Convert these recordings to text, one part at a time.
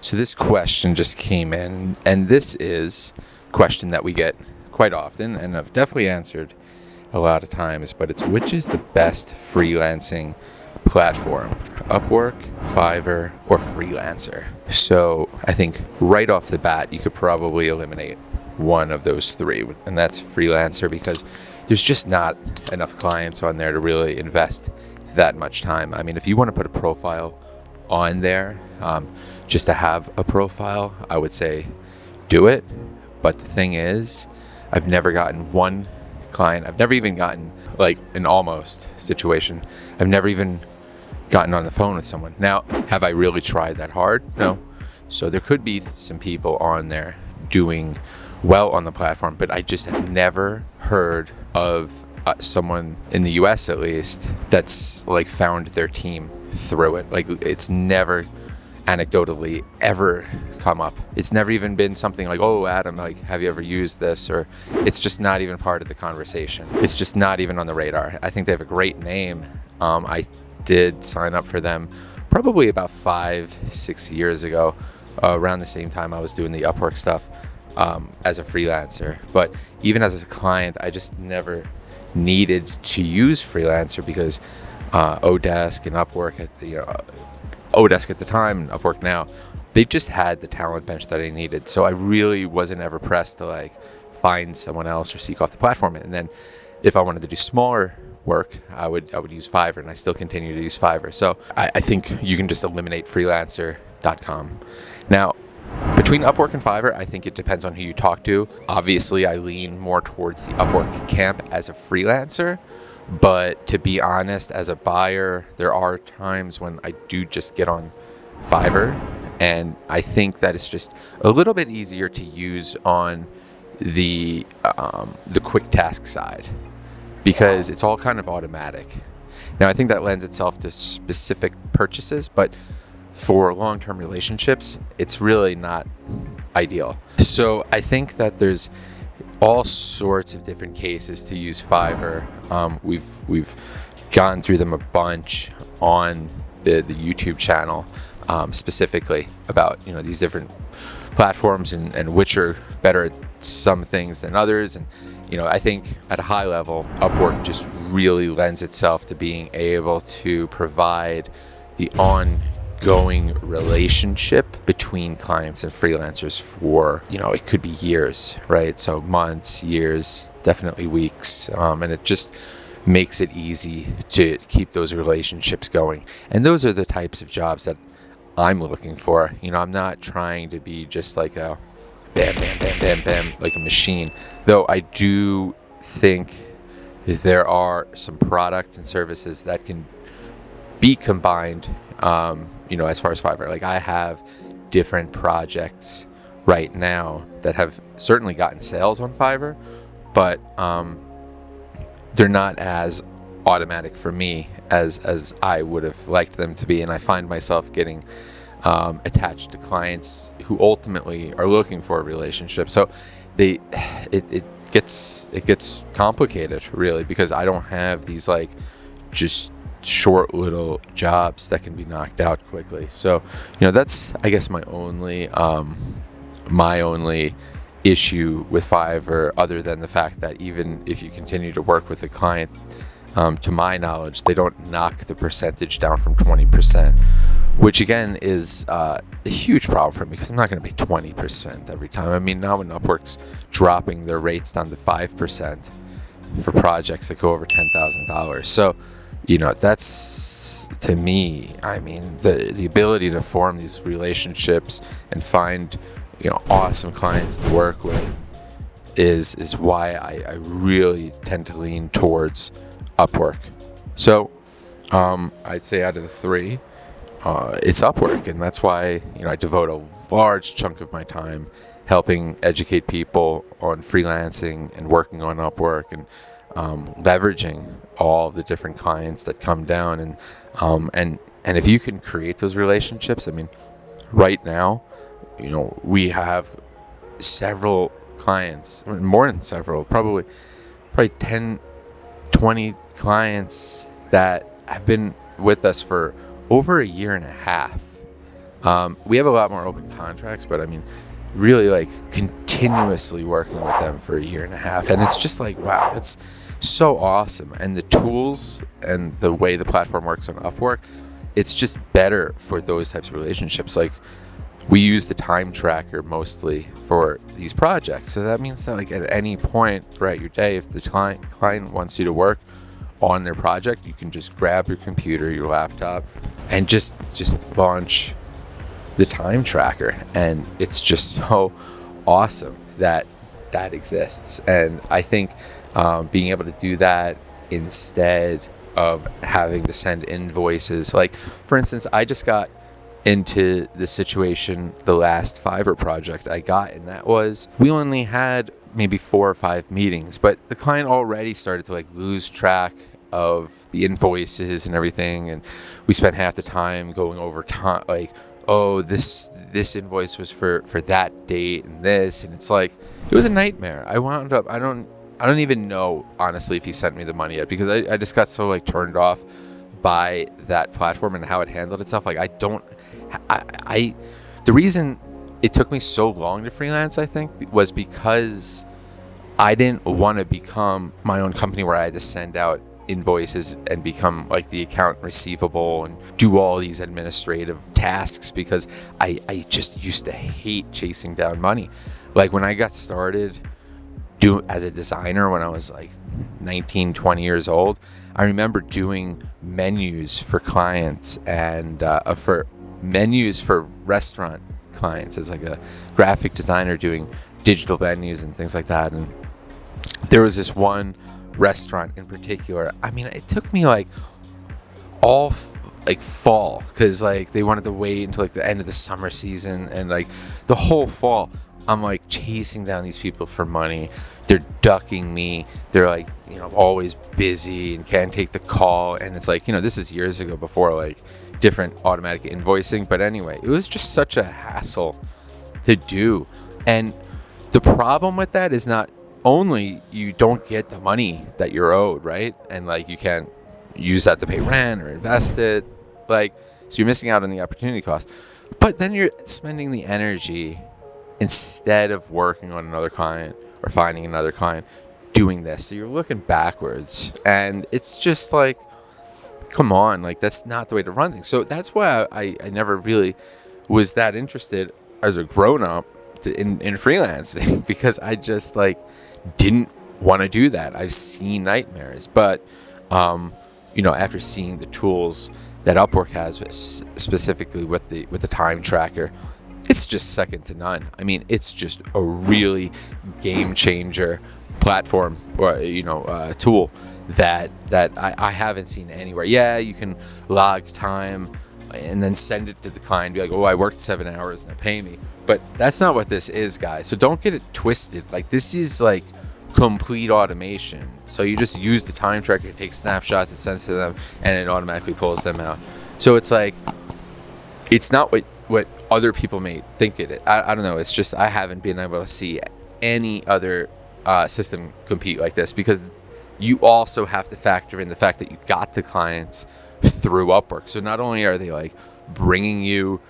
So this question just came in, and this is a question that we get quite often, and I've definitely answered a lot of times, but it's which is the best freelancing platform, Upwork, Fiverr, or Freelancer? So I think right off the bat, you could probably eliminate one of those three, and that's Freelancer, because there's just not enough clients on there to really invest that much time. I mean, if you want to put a profile on there, just to have a profile, I would say do it. But the thing is, I've never gotten one client. I've never even gotten like an almost situation. I've never even gotten on the phone with someone. Now, have I really tried that hard? No. So there could be some people on there doing well on the platform, but I just have never heard of someone in the US at least that's like found their team through it. Like, it's never anecdotally ever come up. It's never even been something like, oh, Adam, like, have you ever used this? Or it's just not even part of the conversation. It's just not even on the radar. I think they have a great name. I did sign up for them probably about 5-6 years ago, around the same time I was doing the Upwork stuff as a freelancer. But even as a client, I just never needed to use Freelancer because Odesk and Upwork Odesk at the time and Upwork now, they just had the talent bench that I needed. So I really wasn't ever pressed to like find someone else or seek off the platform. And then if I wanted to do smaller work, I would use Fiverr, and I still continue to use Fiverr. So I think you can just eliminate freelancer.com. Now, between Upwork and Fiverr, I think it depends on who you talk to. Obviously, I lean more towards the Upwork camp as a freelancer. But to be honest, as a buyer, there are times when I do just get on Fiverr, and I think that it's just a little bit easier to use on the quick task side because it's all kind of automatic. Now, I think that lends itself to specific purchases, but for long-term relationships, it's really not ideal. So I think that there's all sorts of different cases to use Fiverr. We've gone through them a bunch on the YouTube channel, specifically about these different platforms and which are better at some things than others. And I think at a high level, Upwork just really lends itself to being able to provide the ongoing relationship between clients and freelancers for it could be years, right? So months, years, definitely weeks, and it just makes it easy to keep those relationships going. And those are the types of jobs that I'm looking for. I'm not trying to be just like a bam bam bam bam bam like a machine, though I do think there are some products and services that can be combined as far as Fiverr. Like, I have different projects right now that have certainly gotten sales on Fiverr, but they're not as automatic for me as I would have liked them to be, and I find myself getting attached to clients who ultimately are looking for a relationship. So it gets complicated, really, because I don't have these like just short little jobs that can be knocked out quickly. So that's, I guess, my only issue with Fiverr, other than the fact that even if you continue to work with the client, to my knowledge, they don't knock the percentage down from 20%, which again is a huge problem for me, because I'm not going to pay 20% every time. I mean, now when Upwork's dropping their rates down to 5% for projects that go over $10,000. So that's, to me, I mean, the ability to form these relationships and find awesome clients to work with is why I really tend to lean towards Upwork. So I'd say out of the three, it's Upwork, and that's why I devote a large chunk of my time helping educate people on freelancing and working on Upwork, and leveraging all the different clients that come down, and if you can create those relationships. I mean, right now, we have several clients, more than several, probably 10, 20 clients that have been with us for over a year and a half. We have a lot more open contracts, but I mean, really like continuously working with them for a year and a half. And it's just like, wow, that's so awesome. And the tools and the way the platform works on Upwork, it's just better for those types of relationships. Like, we use the time tracker mostly for these projects. So that means that like at any point throughout your day, if the client wants you to work on their project, you can just grab your computer, your laptop, and just launch the time tracker. And it's just so awesome that that exists. And I think being able to do that instead of having to send invoices, like for instance, I just got into the situation, the last Fiverr project I got, and that was, we only had maybe 4 or 5 meetings, but the client already started to like lose track of the invoices and everything, and we spent half the time going over time, like, oh, this invoice was for that date and this, and it's like, it was a nightmare. I wound up, I don't even know honestly if he sent me the money yet, because I just got so like turned off by that platform and how it handled itself. Like, the reason it took me so long to freelance, I think, was because I didn't want to become my own company where I had to send out invoices and become like the account receivable and do all these administrative tasks, because I just used to hate chasing down money. Like, when I got started as a designer when I was like 19, 20 years old, I remember doing menus for clients and for menus for restaurant clients as like a graphic designer, doing digital menus and things like that. And there was this one restaurant in particular. I mean, it took me like all fall, because like they wanted to wait until like the end of the summer season, and like the whole fall I'm like chasing down these people for money. They're ducking me. They're like, always busy and can't take the call. And it's like, this is years ago, before like different automatic invoicing. But anyway, it was just such a hassle to do. And the problem with that is not only you don't get the money that you're owed, right? And like you can't use that to pay rent or invest it. Like, so you're missing out on the opportunity cost. But then you're spending the energy, instead of working on another client or finding another client, doing this. So you're looking backwards, and it's just like, come on, like that's not the way to run things. So that's why I never really was that interested as a grown-up in freelancing, because I just like didn't want to do that. I've seen nightmares, but after seeing the tools that Upwork has, specifically with the time tracker, it's just second to none. I mean, it's just a really game changer platform, or tool that I haven't seen anywhere. Yeah, you can log time and then send it to the client, be like, oh, I worked 7 hours and they pay me. But that's not what this is, guys. So don't get it twisted. Like, this is like complete automation. So you just use the time tracker, it takes snapshots, it sends to them, and it automatically pulls them out. So it's like, it's not what other people may think it is. I don't know. It's just, I haven't been able to see any other system compete like this, because you also have to factor in the fact that you got the clients through Upwork. So not only are they like bringing you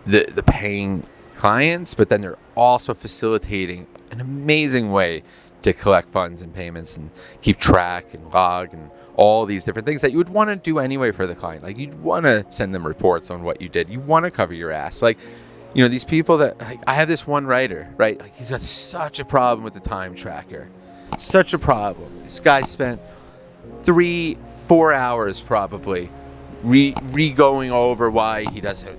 the paying clients, but then they're also facilitating an amazing way to collect funds and payments and keep track and log and all these different things that you would want to do anyway for the client. Like, you'd want to send them reports on what you did. You want to cover your ass. Like, these people that, like, I have this one writer, right? Like, he's got such a problem with the time tracker. Such a problem. This guy spent 3-4 hours probably re-going over why he doesn't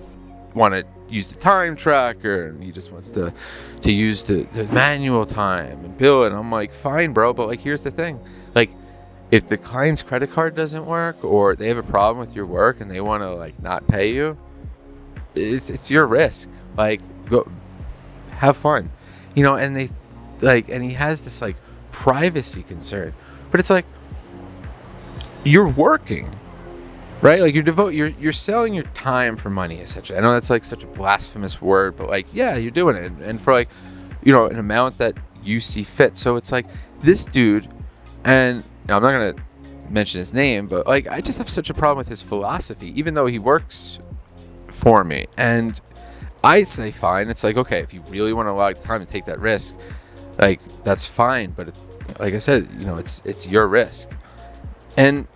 want to use the time tracker, and he just wants to use the manual time and bill it. And I'm like, fine, bro, but like, here's the thing. Like, if the client's credit card doesn't work, or they have a problem with your work and they want to like not pay you, it's your risk. Like, go have fun, and they like, and he has this like privacy concern, but it's like, you're working, right? Like, you're selling your time for money, essentially. I know that's like such a blasphemous word, but like, yeah, you're doing it, and for like, an amount that you see fit. So it's like, this dude, and I'm not gonna mention his name, but like, I just have such a problem with his philosophy, even though he works for me. And I say fine. It's like, okay, if you really want to log the time and take that risk, like, that's fine. But like I said, it's your risk. And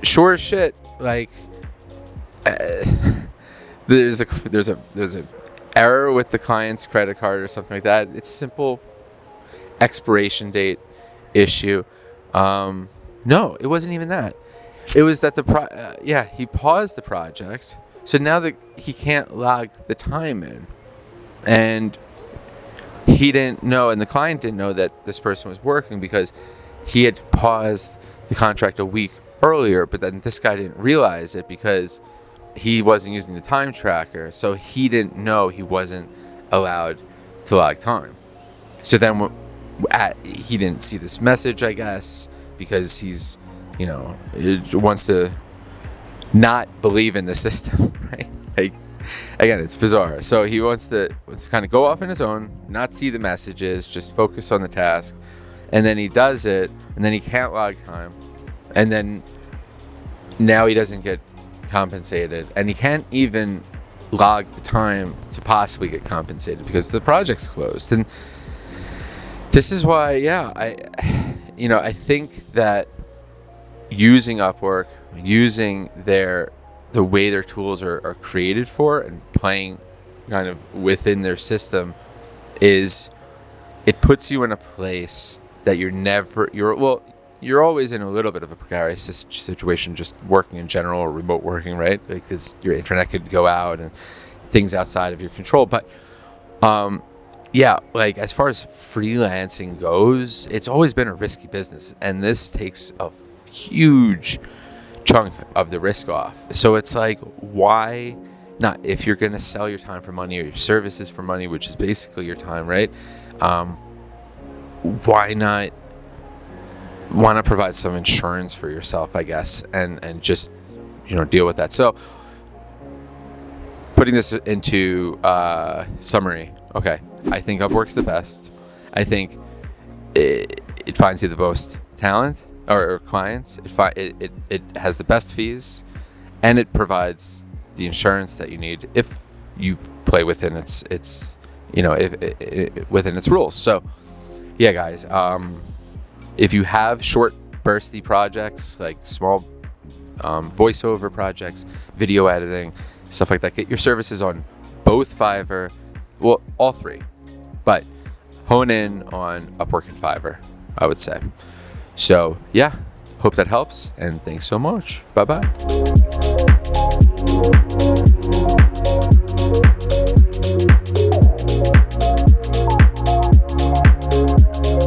sure as shit, like, there's a error with the client's credit card or something like that. It's simple expiration date issue. No, it wasn't even that. It was that he paused the project, so now that he can't log the time in, and he didn't know, and the client didn't know that this person was working because he had paused the contract a week earlier, but then this guy didn't realize it because he wasn't using the time tracker, so he didn't know he wasn't allowed to log time. So then he didn't see this message, I guess, because he's, wants to not believe in the system, right? Like, again, it's bizarre. So he wants to kind of go off on his own, not see the messages, just focus on the task. And then he does it, and then he can't log time. And then now he doesn't get compensated, and he can't even log the time to possibly get compensated because the project's closed. And this is why, I think that using Upwork, using the way their tools are created for, and playing kind of within their system, it puts you in a place that you're always in a little bit of a precarious situation, just working in general or remote working, right? Because your internet could go out and things outside of your control. But like, as far as freelancing goes, it's always been a risky business, and this takes a huge chunk of the risk off. So it's like, why not? If you're going to sell your time for money, or your services for money, which is basically your time, right? Why not provide some insurance for yourself, I guess, and just deal with that. So putting this into summary, okay, I think Upwork's the best. I think it finds you the most talent or clients. It has the best fees, and it provides the insurance that you need if you play within its within its rules. So yeah, guys, if you have short bursty projects, like small voiceover projects, video editing, stuff like that, get your services on both Fiverr, well, all three, but hone in on Upwork and Fiverr, I would say. So yeah, hope that helps, and thanks so much. Bye-bye.